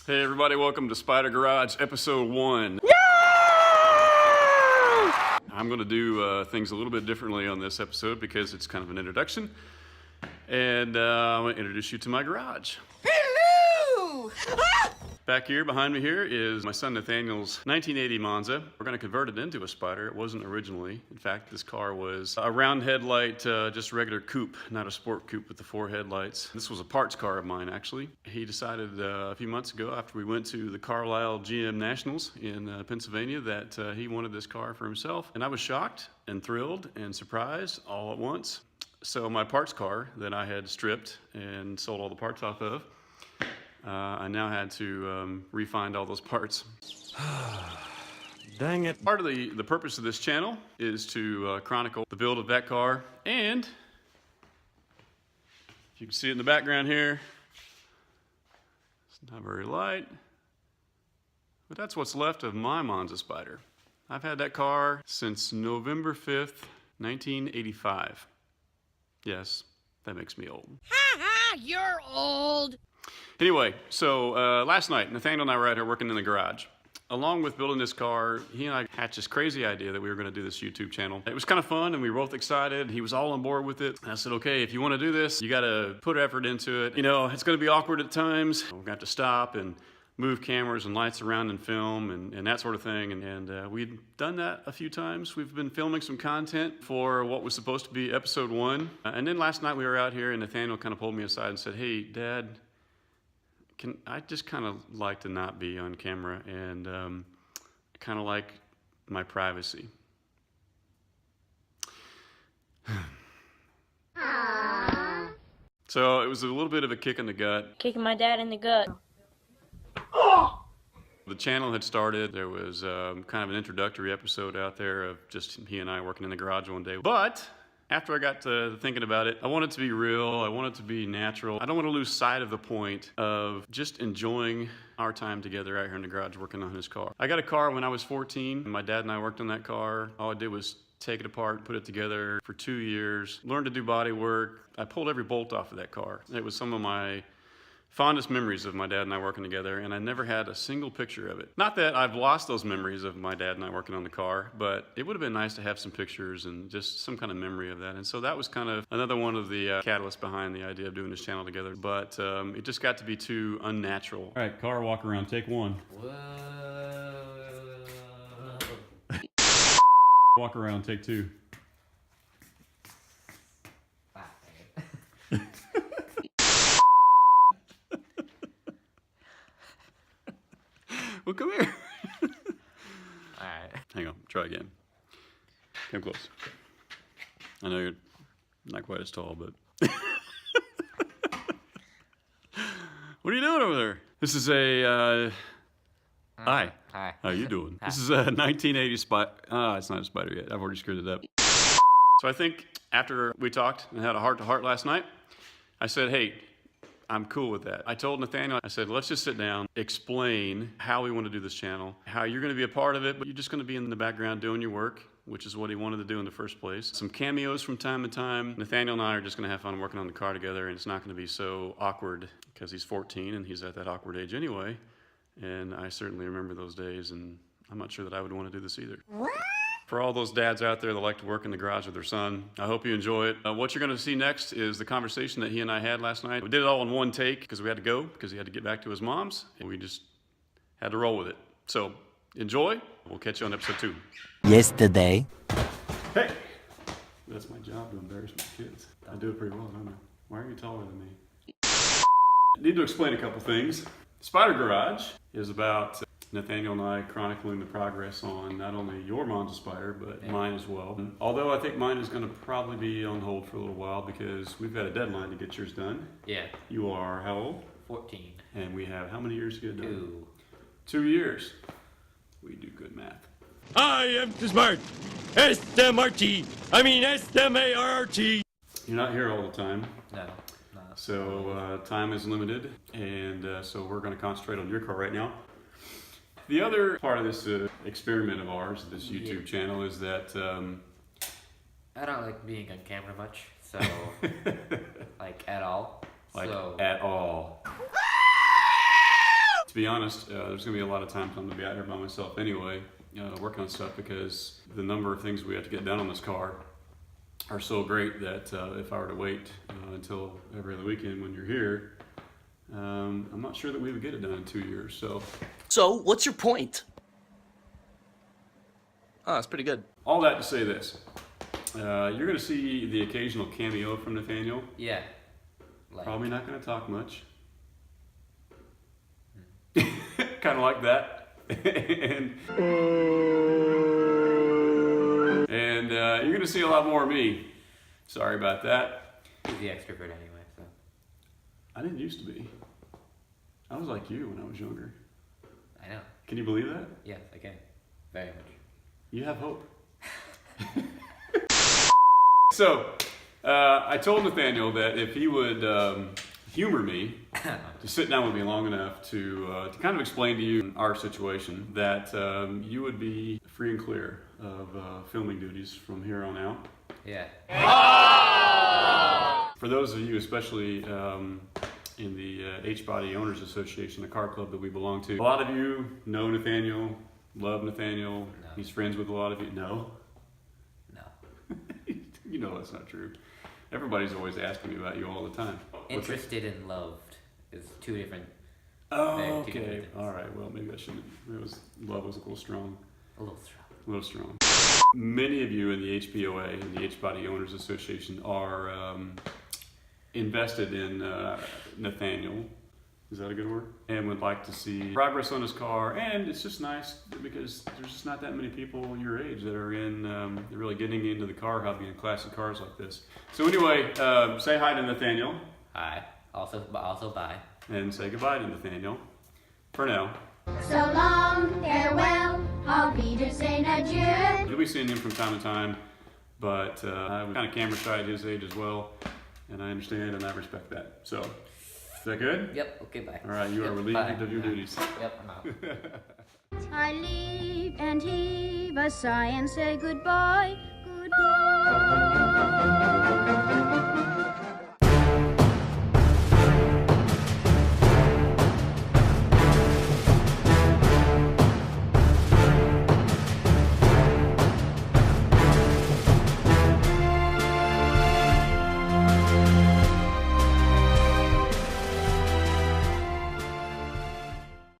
Hey everybody, welcome to Spyder Garage episode 1. Yeah! I'm going to do things a little bit differently on this episode because it's kind of an introduction. And I'm going to introduce you to my garage. Hello! Back here, behind me here, is my son Nathaniel's 1980 Monza. We're going to convert it into a Spyder. It wasn't originally. In fact, this car was a round headlight, just regular coupe, not a sport coupe with the 4 headlights. This was a parts car of mine, actually. He decided a few months ago, after we went to the Carlisle GM Nationals in Pennsylvania, that he wanted this car for himself. And I was shocked and thrilled and surprised all at once. So my parts car that I had stripped and sold all the parts off of, I now had to re-find all those parts. Dang it. Part of the purpose of this channel is to chronicle the build of that car, and you can see it in the background here. It's not very light, but that's what's left of my Monza Spyder. I've had that car since November 5th, 1985. Yes, that makes me old. Ha ha, you're old. Anyway, so last night, Nathaniel and I were out here working in the garage. Along with building this car, he and I hatched this crazy idea that we were going to do this YouTube channel. It was kind of fun, and we were both excited. He was all on board with it. And I said, okay, if you want to do this, you got to put effort into it. You know, it's going to be awkward at times. We're going to have to stop and move cameras and lights around and film and that sort of thing. And we'd done that a few times. We've been filming some content for what was supposed to be episode 1. And then last night we were out here, and Nathaniel kind of pulled me aside and said, hey, Dad, I just kind of like to not be on camera, and kind of like my privacy. So it was a little bit of a kick in the gut. Kicking my dad in the gut. The channel had started. There was kind of an introductory episode out there of just he and I working in the garage one day. But after I got to thinking about it, I want it to be real. I want it to be natural. I don't want to lose sight of the point of just enjoying our time together out here in the garage working on his car. I got a car when I was 14. My dad and I worked on that car. All I did was take it apart, put it together for 2 years, learned to do body work. I pulled every bolt off of that car. It was some of my fondest memories of my dad and I working together, and I never had a single picture of it. Not that I've lost those memories of my dad and I working on the car, but it would have been nice to have some pictures and just some kind of memory of that. And so that was kind of another one of the catalysts behind the idea of doing this channel together. But it just got to be too unnatural. All right, car walk around, take 1. Walk around, take 2. Well, come here. Alright. Hang on, try again. Come close. I know you're not quite as tall, but... What are you doing over there? This is a, Hi. Hi. How you doing? Hi. This is a 1980 Spyder. It's not a Spyder yet. I've already screwed it up. So I think after we talked and had a heart-to-heart last night, I said, hey, I'm cool with that. I told Nathaniel, I said, let's just sit down, explain how we want to do this channel, how you're going to be a part of it, but you're just going to be in the background doing your work, which is what he wanted to do in the first place. Some cameos from time to time. Nathaniel and I are just going to have fun working on the car together, and it's not going to be so awkward because he's 14 and he's at that awkward age anyway. And I certainly remember those days, and I'm not sure that I would want to do this either. For all those dads out there that like to work in the garage with their son, I hope you enjoy it. What you're going to see next is the conversation that he and I had last night. We did it all in one take because we had to go, because he had to get back to his mom's, and we just had to roll with it. So enjoy. We'll catch you on episode 2. Yesterday. Hey! That's my job, to embarrass my kids. I do it pretty well, don't I? Why are you taller than me? I need to explain a couple things. Spyder Garage is about Nathaniel and I chronicling the progress on not only your Monza Spyder, but mine as well. Although I think mine is going to probably be on hold for a little while because we've got a deadline to get yours done. Yeah. You are how old? 14. And we have how many years to get it done? 2. 2 years. We do good math. I am too smart. S-M-R-T. I mean S-M-A-R-T. You're not here all the time. No. So time is limited, and so we're going to concentrate on your car right now. The other part of this experiment of ours, this YouTube channel, is that I don't like being on camera much, so like at all. Like so at all. To be honest, there's going to be a lot of times I'm going to be out here by myself anyway, working on stuff, because the number of things we have to get done on this car are so great that if I were to wait until every other weekend when you're here, I'm not sure that we would get it done in 2 years. So, what's your point? Oh, that's pretty good. All that to say this. You're going to see the occasional cameo from Nathaniel. Yeah. Like, Probably not going to talk much. Kind of like that. and you're going to see a lot more of me. Sorry about that. he's the extrovert anyway, so. I didn't used to be. I was like you when I was younger. I know. Can you believe that? Yes, I can. Very much. You have hope. So, I told Nathaniel that if he would humor me, to sit down with me long enough to kind of explain to you our situation, that you would be free and clear of filming duties from here on out. Yeah. For those of you, especially in the H-Body Owners Association, the car club that we belong to, a lot of you know Nathaniel, love Nathaniel. No. He's friends with a lot of you. No? No. You know that's not true. Everybody's always asking me about you all the time. Interested and loved is two different. Oh, two okay. different things. All right. Well, maybe I shouldn't. Love was a little strong. A little strong. A little strong. Many of you in the HBOA, in the H-Body Owners Association, are invested in Nathaniel. Is that a good word? And would like to see progress on his car. And it's just nice because there's just not that many people your age that are in really getting into the car hobby and classic cars like this. So anyway, say hi to Nathaniel. Hi. Also bye. And say goodbye to Nathaniel. For now. So long, farewell, auf Wiedersehen, adieu. You'll be seeing him from time to time, but I'm kind of camera shy at his age as well, and I understand and I respect that. So, is that good? Yep. Okay. Bye. All right, you are relieved Bye. of your duties. Yep. I'm out. I leave and heave a sigh and say goodbye, goodbye.